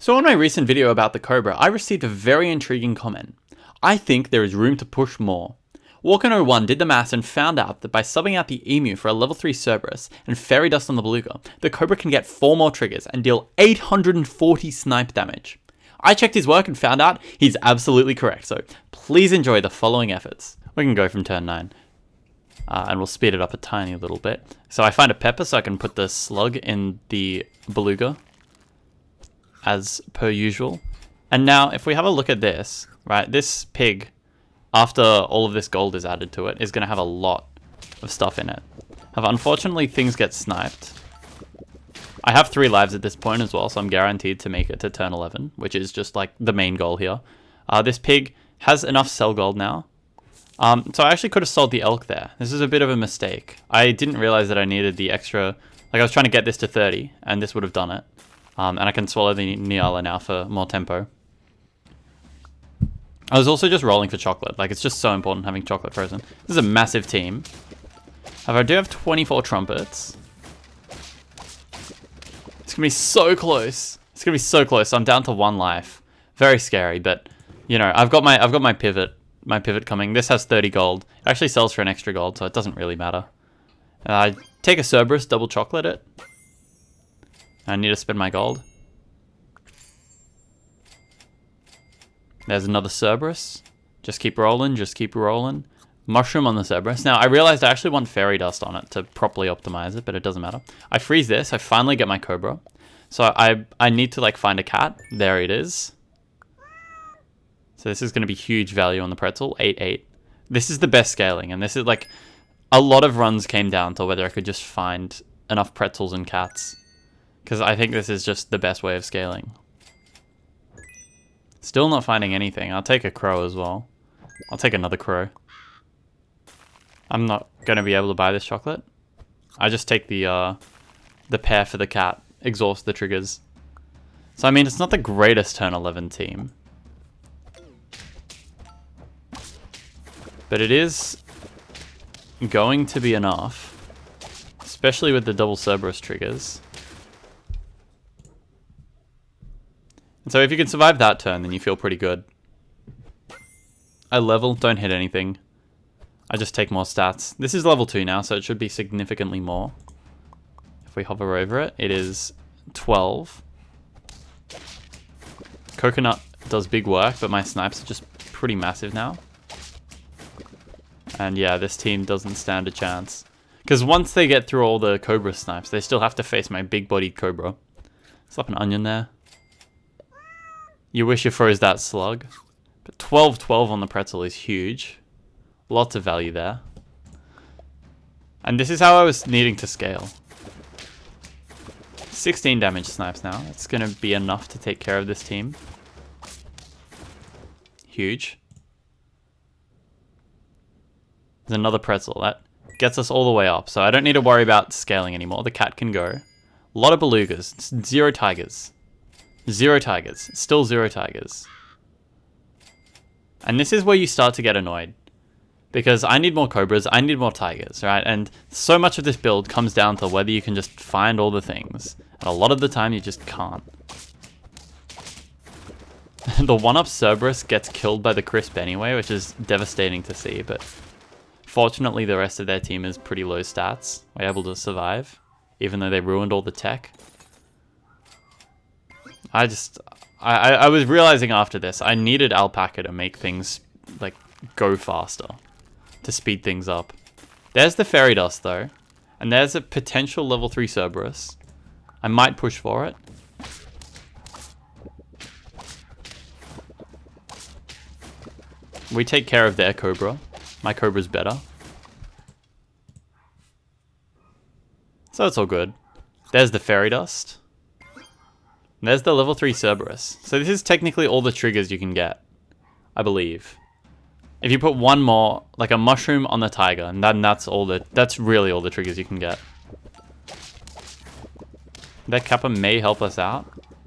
So in my recent video about the Cobra, I received a very intriguing comment. I think there is room to push more. Walker01 did the maths and found out that by subbing out the Emu for a level 3 Cerberus and Fairy Dust on the Beluga, the Cobra can get 4 more triggers and deal 840 snipe damage. I checked his work and found out he's absolutely correct, so please enjoy the following efforts. We can go from turn 9. And we'll speed it up a tiny little bit. So I find a pepper so I can put the slug in the Beluga, as per usual. And now if we have a look at this, right, this pig, after all of this gold is added to it, is going to have a lot of stuff in it. Unfortunately, things get sniped. I have 3 lives at this point as well, so I'm guaranteed to make it to turn 11, which is just like the main goal here. This pig has enough cell gold now. So I actually could have sold the elk there. This is a bit of a mistake. I didn't realize that I needed the extra, like I was trying to get this to 30, and this would have done it. And I can swallow the Nyala now for more tempo. I was also just rolling for chocolate. Like, it's just so important having chocolate frozen. This is a massive team. However, I do have 24 trumpets. It's gonna be so close. It's gonna be so close. I'm down to 1 life. Very scary, but you know, I've got my pivot coming. This has 30 gold. It actually sells for an extra gold, so it doesn't really matter. I take a Cerberus, double chocolate it. I need to spend my gold. There's another Cerberus. Just keep rolling, just keep rolling. Mushroom on the Cerberus. Now, I realized I actually want Fairy Dust on it to properly optimize it, but it doesn't matter. I freeze this. I finally get my Cobra. So I need to like find a cat. There it is. So this is going to be huge value on the pretzel. 8-8. This is the best scaling, and this is like a lot of runs came down to whether I could just find enough pretzels and cats. Because I think this is just the best way of scaling. Still not finding anything. I'll take a crow as well. I'll take another crow. I'm not going to be able to buy this chocolate. I just take the pear for the cat. Exhaust the triggers. So I mean, it's not the greatest turn 11 team. But it is going to be enough. Especially with the double Cerberus triggers. And so if you can survive that turn, then you feel pretty good. I level, don't hit anything. I just take more stats. This is level 2 now, so it should be significantly more. If we hover over it, it is 12. Coconut does big work, but my snipes are just pretty massive now. And yeah, this team doesn't stand a chance. Because once they get through all the Cobra snipes, they still have to face my big-bodied Cobra. Slap an onion there. You wish you froze that slug. But 12-12 on the pretzel is huge. Lots of value there. And this is how I was needing to scale. 16 damage snipes now. It's going to be enough to take care of this team. Huge. There's another pretzel. That gets us all the way up. So I don't need to worry about scaling anymore. The cat can go. A lot of belugas. 0 tigers. 0 tigers. Still 0 tigers. And this is where you start to get annoyed. Because I need more Cobras, I need more tigers, right? And so much of this build comes down to whether you can just find all the things. And a lot of the time you just can't. The 1-up Cerberus gets killed by the crisp anyway, which is devastating to see. But fortunately the rest of their team is pretty low stats. We're able to survive, even though they ruined all the tech. I was realizing after this, I needed Alpaca to make things, like, go faster. To speed things up. There's the Fairy Dust, though. And there's a potential level 3 Cerberus. I might push for it. We take care of their Cobra. My Cobra's better. So it's all good. There's the Fairy Dust. And there's the level 3 Cerberus. So this is technically all the triggers you can get. I believe. If you put one more, like a mushroom on the tiger, and that's really all the triggers you can get. That Kappa may help us out.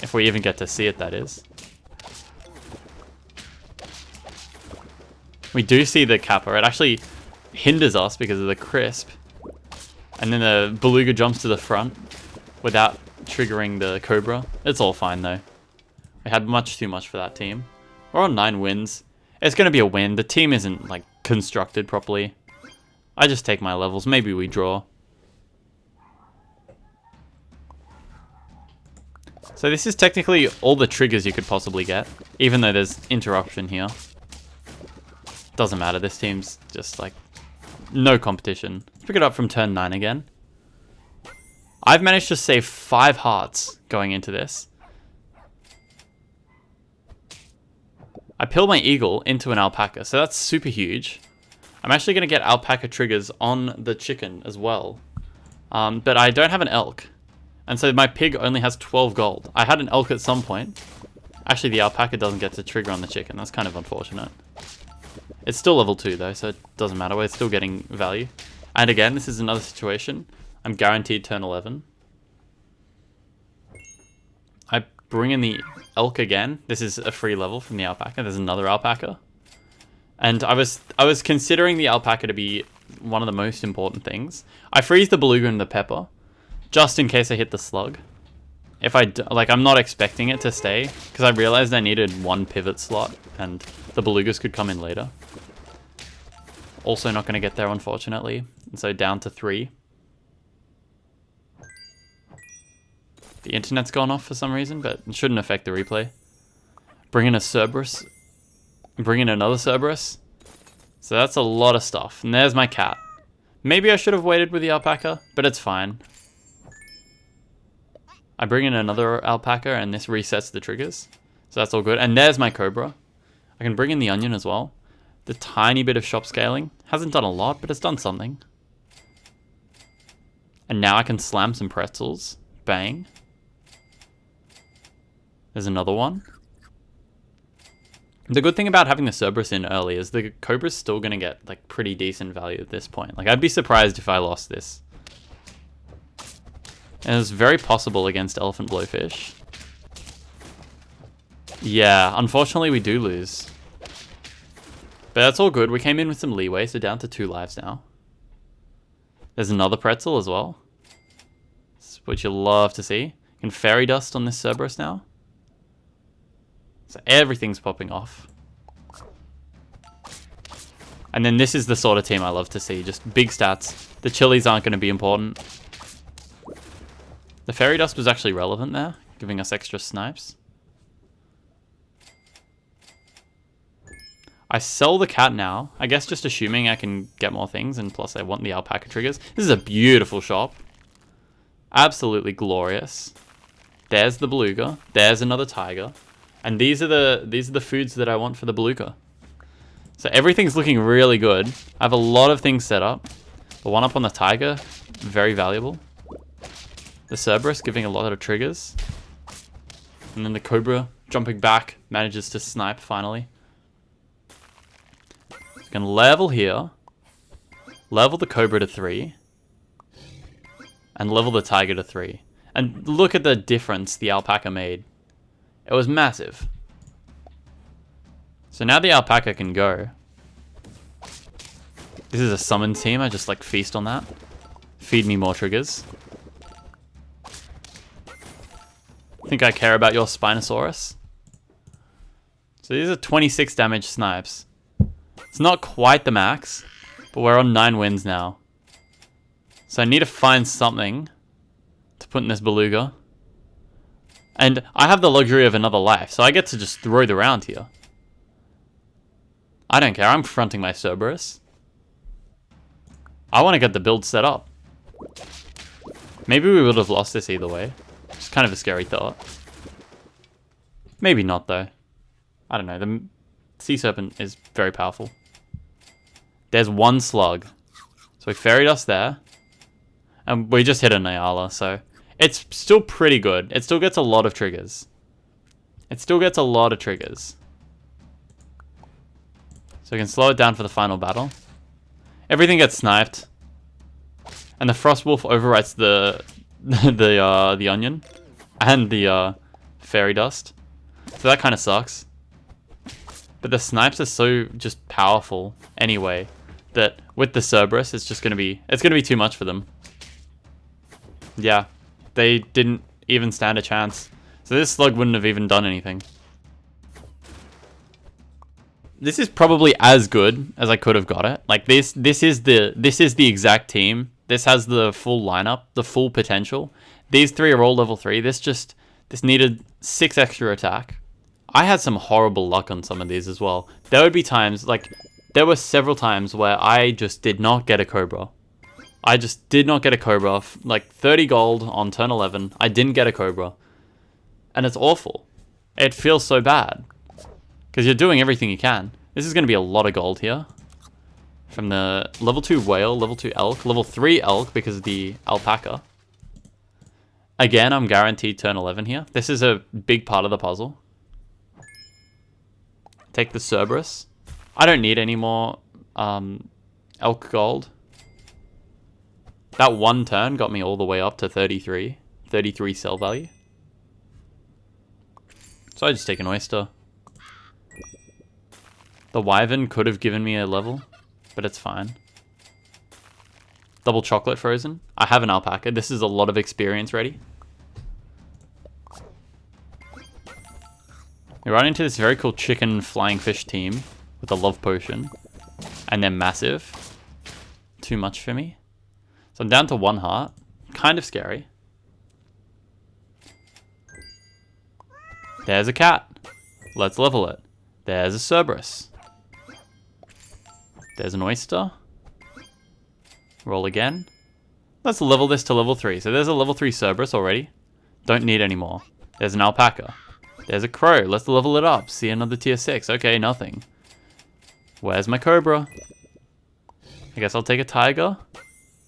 If we even get to see it, that is. We do see the Kappa. It actually hinders us because of the crisp. And then the Beluga jumps to the front without triggering the Cobra. It's all fine though. We had much too much for that team. We're on 9 wins. It's going to be a win. The team isn't, like, constructed properly. I just take my levels. Maybe we draw. So this is technically all the triggers you could possibly get, even though there's interruption here. Doesn't matter. This team's just, like, no competition. Let's pick it up from turn 9 again. I've managed to save 5 hearts going into this. I peeled my eagle into an alpaca, so that's super huge. I'm actually going to get alpaca triggers on the chicken as well. But I don't have an elk. And so my pig only has 12 gold. I had an elk at some point. Actually, the alpaca doesn't get to trigger on the chicken. That's kind of unfortunate. It's still level 2 though, so it doesn't matter. We're still getting value. And again, this is another situation. I'm guaranteed turn 11. I bring in the elk again. This is a free level from the alpaca. There's another alpaca. And I was considering the alpaca to be one of the most important things. I freeze the beluga and the pepper, just in case I hit the slug. If I'm not expecting it to stay, because I realized I needed 1 pivot slot, and the belugas could come in later. Also not going to get there, unfortunately. And so down to 3. The internet's gone off for some reason, but it shouldn't affect the replay. Bring in a Cerberus. Bring in another Cerberus. So that's a lot of stuff. And there's my cat. Maybe I should have waited with the alpaca, but it's fine. I bring in another alpaca and this resets the triggers. So that's all good. And there's my Cobra. I can bring in the onion as well. The tiny bit of shop scaling. Hasn't done a lot, but it's done something. And now I can slam some pretzels. Bang. There's another one. The good thing about having the Cerberus in early is the Cobra's still going to get like pretty decent value at this point. Like I'd be surprised if I lost this. And it's very possible against Elephant Blowfish. Yeah, unfortunately we do lose. But that's all good. We came in with some leeway, so down to 2 lives now. There's another pretzel as well. Which you'll love to see. You can fairy dust on this Cerberus now. So everything's popping off. And then this is the sort of team I love to see. Just big stats. The chilies aren't going to be important. The fairy dust was actually relevant there, giving us extra snipes. I sell the cat now. I guess just assuming I can get more things, and plus I want the alpaca triggers. This is a beautiful shop. Absolutely glorious. There's the beluga. There's another tiger. And these are the foods that I want for the beluga. So everything's looking really good. I have a lot of things set up. The one up on the tiger, very valuable. The Cerberus giving a lot of triggers. And then the Cobra jumping back, manages to snipe finally. So we can level here. Level the Cobra to 3. And level the tiger to 3. And look at the difference the alpaca made. It was massive. So now the alpaca can go. This is a summon team. I just like feast on that. Feed me more triggers. Think I care about your Spinosaurus? So these are 26 damage snipes. It's not quite the max, but we're on 9 wins now. So I need to find something to put in this beluga. And I have the luxury of another life, so I get to just throw the round here. I don't care, I'm fronting my Cerberus. I want to get the build set up. Maybe we would have lost this either way. It's kind of a scary thought. Maybe not though. I don't know, the sea serpent is very powerful. There's 1 slug. So we fairy dust there. And we just hit a Nyala, so... It's still pretty good. It still gets a lot of triggers. So we can slow it down for the final battle. Everything gets sniped. And the Frostwolf overwrites the onion. And the fairy dust. So that kind of sucks. But the snipes are so just powerful anyway. That with the Cerberus, it's going to be too much for them. Yeah. They didn't even stand a chance. So this slug wouldn't have even done anything. This is probably as good as I could have got it. Like this is the exact team. This has the full lineup, the full potential. These three are all level 3. This needed 6 extra attack. I had some horrible luck on some of these as well. There would be times, like, there were several times where I just did not get a Cobra. I just did not get a Cobra. Like, 30 gold on turn 11. I didn't get a Cobra. And it's awful. It feels so bad. Because you're doing everything you can. This is going to be a lot of gold here. From the level 2 whale, level 2 elk, level 3 elk because of the alpaca. Again, I'm guaranteed turn 11 here. This is a big part of the puzzle. Take the Cerberus. I don't need any more elk gold. That one turn got me all the way up to 33. 33 sell value. So I just take an oyster. The wyvern could have given me a level, but it's fine. Double chocolate frozen. I have an alpaca. This is a lot of experience ready. We run into this very cool chicken flying fish team with a love potion. And they're massive. Too much for me. So I'm down to 1 heart. Kind of scary. There's a cat. Let's level it. There's a Cerberus. There's an oyster. Roll again. Let's level this to level 3. So there's a level 3 Cerberus already. Don't need any more. There's an alpaca. There's a crow. Let's level it up. See another tier 6. Okay, nothing. Where's my Cobra? I guess I'll take a tiger.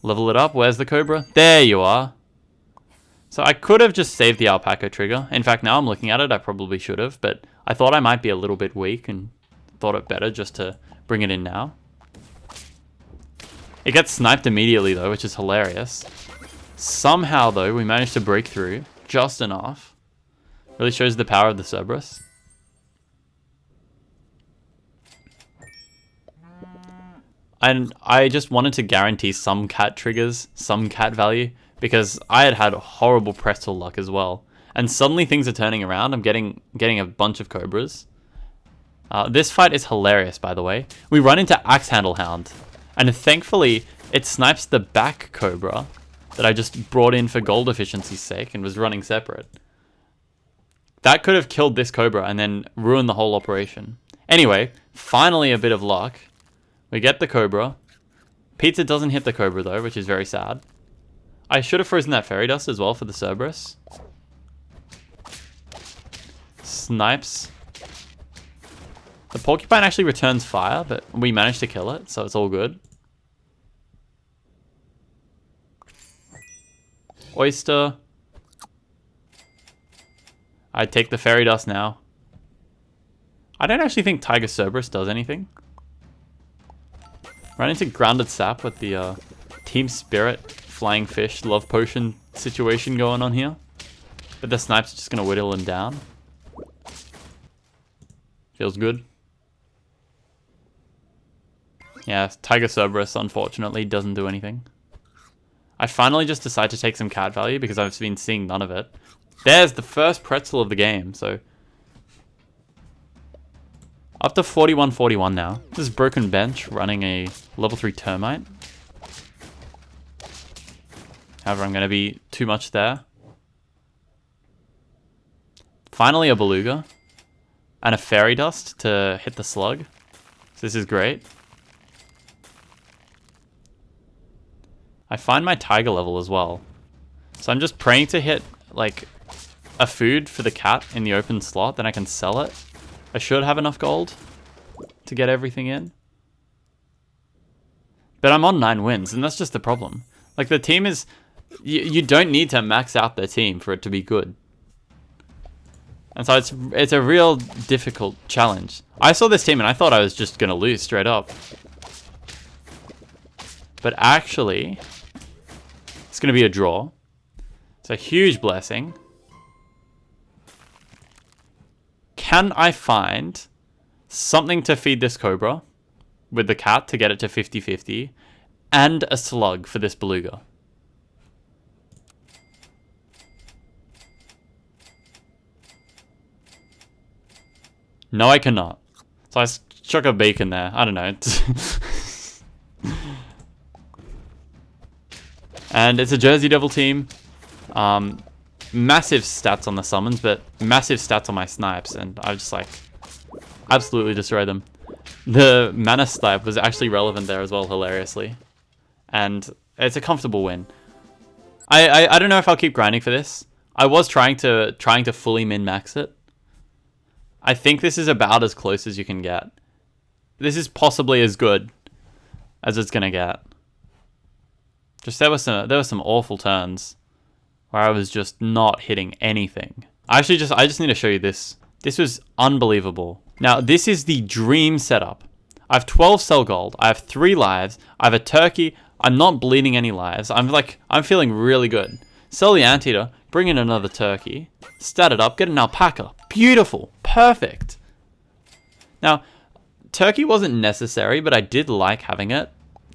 Level it up. Where's the Cobra? There you are. So I could have just saved the alpaca trigger. In fact, now I'm looking at it, I probably should have. But I thought I might be a little bit weak and thought it better just to bring it in now. It gets sniped immediately though, which is hilarious. Somehow though, we managed to break through just enough. Really shows the power of the Cerberus. And I just wanted to guarantee some cat triggers, some cat value, because I had horrible pretzel luck as well. And suddenly things are turning around. I'm getting a bunch of Cobras. This fight is hilarious, by the way. We run into Axe Handle Hound, and thankfully it snipes the back Cobra that I just brought in for gold efficiency's sake and was running separate. That could have killed this Cobra and then ruined the whole operation. Anyway, finally a bit of luck. We get the Cobra. Pizza doesn't hit the Cobra though, which is very sad. I should have frozen that fairy dust as well for the Cerberus. Snipes. The porcupine actually returns fire, but we managed to kill it, so it's all good. Oyster. I take the fairy dust now. I don't actually think Tiger Cerberus does anything. Run into Grounded Sap with the Team Spirit Flying Fish Love Potion situation going on here. But the snipe's just going to whittle him down. Feels good. Yeah, Tiger Cerberus unfortunately doesn't do anything. I finally just decide to take some cat value because I've been seeing none of it. There's the first pretzel of the game, so... Up to 41-41 now. This is Broken Bench running a level 3 Termite. However, I'm going to be too much there. Finally a Beluga. And a Fairy Dust to hit the slug. So this is great. I find my Tiger level as well. So I'm just praying to hit, like, a food for the cat in the open slot, then I can sell it. I should have enough gold to get everything in. But I'm on 9 wins, and that's just the problem. Like, the team is... You don't need to max out their team for it to be good. And so it's a real difficult challenge. I saw this team and I thought I was just going to lose straight up. But actually, it's going to be a draw. It's a huge blessing. Can I find something to feed this Cobra with the cat to get it to 50-50 and a slug for this Beluga? No, I cannot. So I chuck a beacon there. I don't know. And it's a Jersey Devil team. Massive stats on the summons, but massive stats on my snipes, and I just like absolutely destroy them. The mana snipe was actually relevant there as well, hilariously, and it's a comfortable win. I don't know if I'll keep grinding for this. I was trying to fully min-max it. I think this is about as close as you can get. This is possibly as good as it's gonna get. Just there were some awful turns where I was just not hitting anything. I just need to show you this. This was unbelievable. Now this is the dream setup. I have 12 cell gold. I have 3 lives. I have a turkey. I'm not bleeding any lives. I'm feeling really good. Sell the anteater. Bring in another turkey. Stat it up. Get an alpaca. Beautiful. Perfect. Now, turkey wasn't necessary, but I did like having it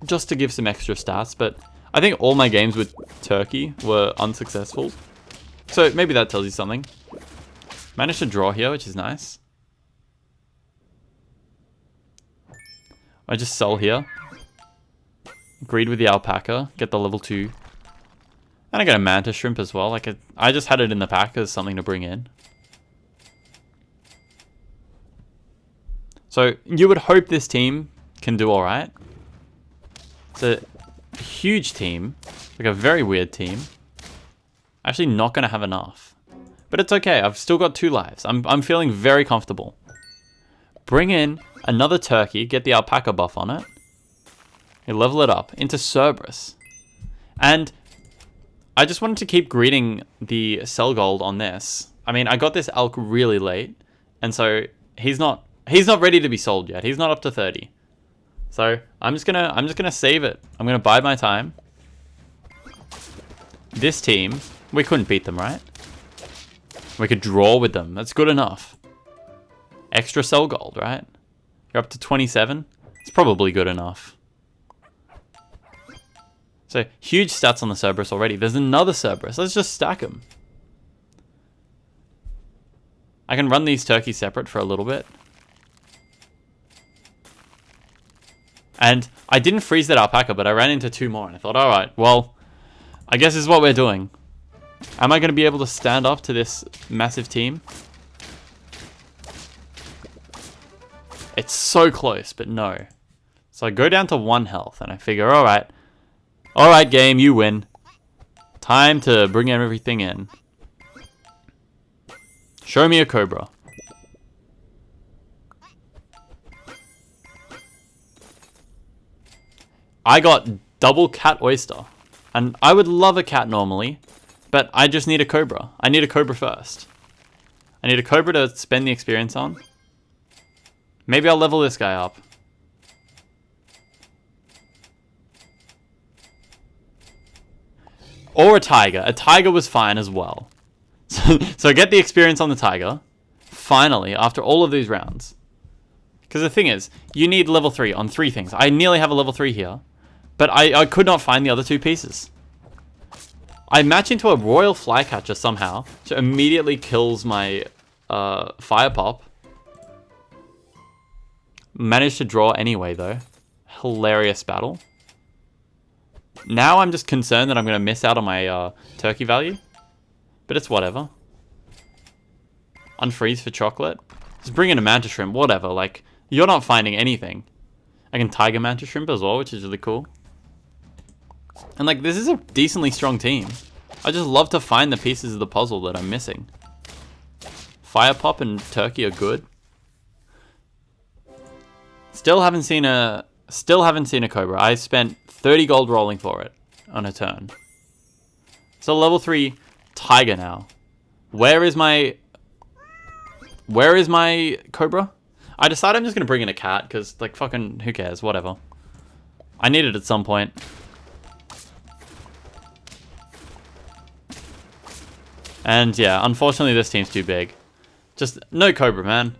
just to give some extra stats. But I think all my games with turkey were unsuccessful. So maybe that tells you something. Managed to draw here, which is nice. I just sell here. Agreed with the alpaca. Get the level 2. And I get a mantis shrimp as well. I just had it in the pack as something to bring in. So you would hope this team can do alright. It's a huge team. Like a very weird team. Actually not going to have enough. But it's okay. I've still got 2 lives. I'm feeling very comfortable. Bring in another turkey. Get the alpaca buff on it. You level it up into Cerberus. And I just wanted to keep greeting the cell gold on this. I mean, I got this elk really late. And so he's not ready to be sold yet. He's not up to 30. So I'm just gonna save it. I'm gonna bide my time. This team, we couldn't beat them, right? We could draw with them. That's good enough. Extra cell gold, right? You're up to 27. It's probably good enough. So huge stats on the Cerberus already. There's another Cerberus. Let's just stack them. I can run these turkeys separate for a little bit. And I didn't freeze that alpaca, but I ran into 2 more. And I thought, alright, well, I guess this is what we're doing. Am I going to be able to stand up to this massive team? It's so close, but no. So I go down to 1 health, and I figure, alright, game, you win. Time to bring everything in. Show me a Cobra. I got double cat oyster. And I would love a cat normally, but I just need a Cobra. I need a Cobra first. I need a Cobra to spend the experience on. Maybe I'll level this guy up. Or a tiger. A tiger was fine as well. So get the experience on the tiger. Finally, after all of these rounds. Because the thing is, you need level 3 on 3 things. I nearly have a level 3 here. But I could not find the other 2 pieces. I match into a royal flycatcher somehow. So immediately kills my fire pop. Managed to draw anyway though. Hilarious battle. Now I'm just concerned that I'm going to miss out on my turkey value. But it's whatever. Unfreeze for chocolate. Just bring in a mantis shrimp, whatever. Like, you're not finding anything. I can tiger mantis shrimp as well, which is really cool. And like, this is a decently strong team. I just love to find the pieces of the puzzle that I'm missing. Fire pop and turkey are good. Still haven't seen a Cobra. I spent 30 gold rolling for it on a turn. So level 3 tiger now. Where is my Cobra? I decided I'm just going to bring in a cat because, like, fucking who cares, whatever. I need it at some point. And yeah, unfortunately this team's too big. Just no Cobra, man.